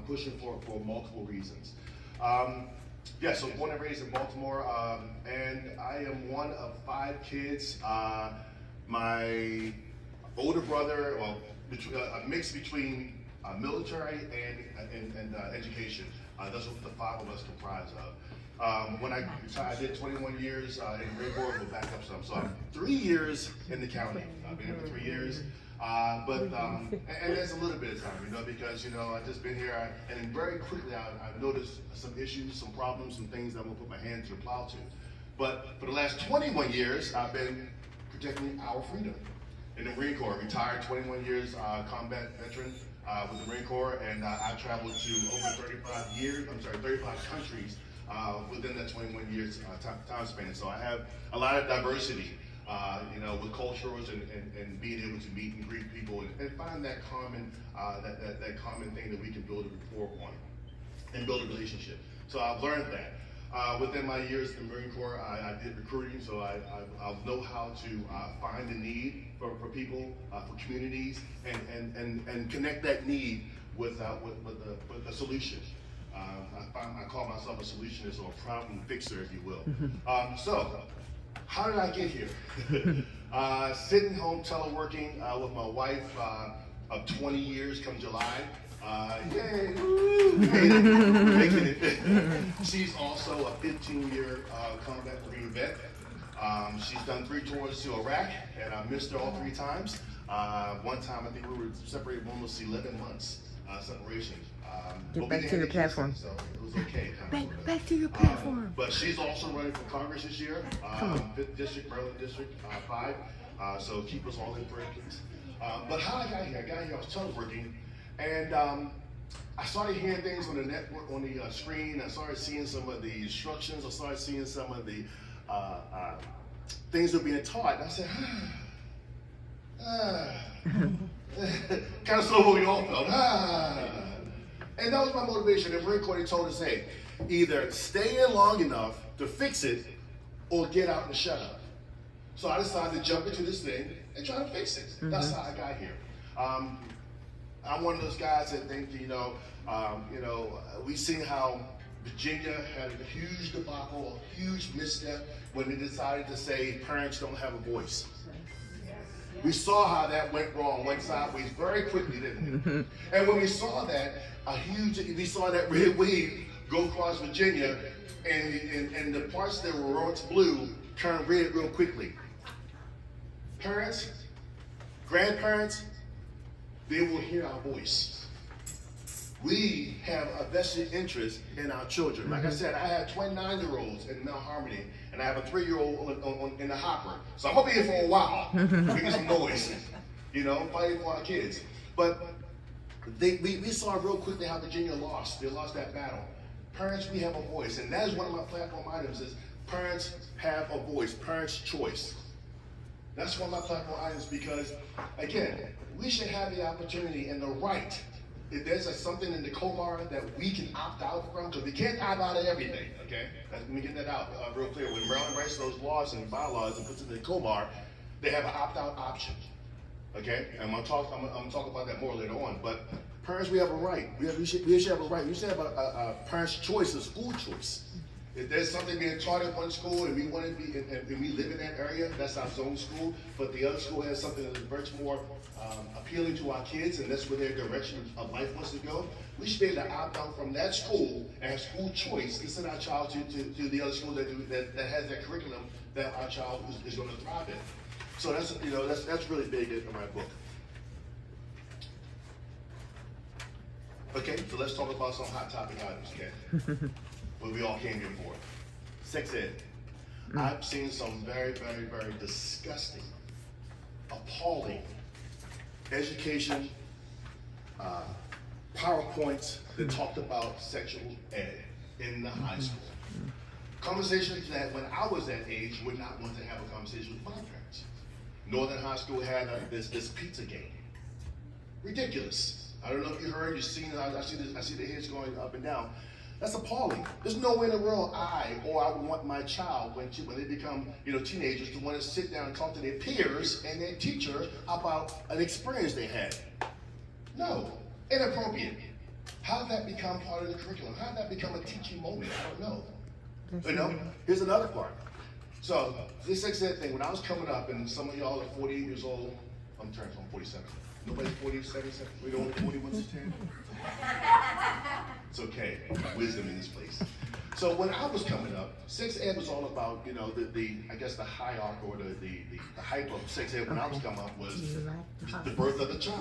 pushing for multiple reasons. Yeah, so born and raised in Baltimore, and I am one of 5 kids. My older brother, well, a mix between military and education. That's what the 5 of us comprise of. When I did 21 years in Marine Corps, we'll back up some. So I'm 3 years in the county. I've been here for 3 years. And there's a little bit of time, because, I've just been here, and very quickly I've noticed some issues, some problems, some things that I'm gonna put my hand to the plow to. But for the last 21 years, I've been protecting our freedom in the Marine Corps. Retired 21 years, combat veteran with the Marine Corps, and I traveled to over 35 countries within that 21 years time span. So I have a lot of diversity, with cultures and being able to meet and greet people and find that common common thing that we can build a rapport on and build a relationship. So I've learned that. Within my years in the Marine Corps, I did recruiting, so I know how to find the need for people, for communities, and connect that need with a solution. I call myself a solutionist or a problem fixer, if you will. So, how did I get here? Sitting home teleworking with my wife of 20 years come July. Yay! Woo, making it. She's also a 15-year combat Marine vet. She's done 3 tours to Iraq, and I missed her all 3 times. One time, I think we were separated almost 11 months separation. Get back to your platform. So it was okay. Back to your platform. But she's also running for Congress this year, 5th District, Maryland District 5. So keep us all in prayer, please. But how I got here, I was teleworking, and I started hearing things on the network, on the screen. I started seeing some of the instructions. I started seeing some of the things that were being taught. And I said, kind of slow what we all felt. And that was my motivation. The Marine Corps told us, hey, either stay in long enough to fix it or get out and shut up. So I decided to jump into this thing and try to fix it. That's how I got here. I'm one of those guys that think, we've seen how Virginia had a huge debacle, a huge misstep when they decided to say parents don't have a voice. We saw how that went wrong, went sideways very quickly, didn't it? And when we saw that, we saw that red wave go across Virginia, and the parts that were once blue turned red real quickly. Parents, grandparents, they will hear our voice. We have a vested interest in our children. Like I said, I have 29-year-olds in Mount Harmony, and I have a 3-year-old in the hopper. So I'm gonna be here for a while, making some noise, fighting for our kids. But we saw real quickly how Virginia lost. They lost that battle. Parents, we have a voice, and that is one of my platform items is parents have a voice, parents' choice. That's one of my platform items because, again, we should have the opportunity and the right. If there's something in the COMAR that we can opt out from, because we can't opt out of everything, okay? Let me get that out real clear. When Maryland writes those laws and bylaws and puts it in the COMAR, they have an opt-out option, okay? And I'm gonna talk about that more later on. But parents, we have a right. We should have a right. We should have a parent's choice, a school choice. If there's something being taught at one school and we want to be, and we live in that area, that's our zone school. But the other school has something that's much more appealing to our kids, and that's where their direction of life wants to go. We should be able to opt out from that school and have school choice to send our child to the other school that has that curriculum that our child is going to thrive in. So that's really big in my book. Okay, so let's talk about some hot topic items, okay? What we all came here for. Sex ed. I've seen some very, very, very disgusting, appalling education PowerPoints that talked about sexual ed in the high school. Conversations that when I was that age would not want to have a conversation with my parents. Northern High School had this pizza game. Ridiculous. I don't know if you heard, you've seen, I see the heads going up and down. That's appalling. There's no way in the world I would want my child when they become teenagers to want to sit down and talk to their peers and their teacher about an experience they had. No, inappropriate. How did that become part of the curriculum? How did that become a teaching moment? I don't know. That's You know, right. here's another part. So this sex ed thing, when I was coming up, and some of y'all are 48 years old, I'm 47. Nobody's 47, we don't 41 to 10. It's okay, wisdom in this place. So when I was coming up, sex ed was all about, you know, the I guess the hierarchy or the hype of sex ed when I was coming up was Do you like the birth of the child.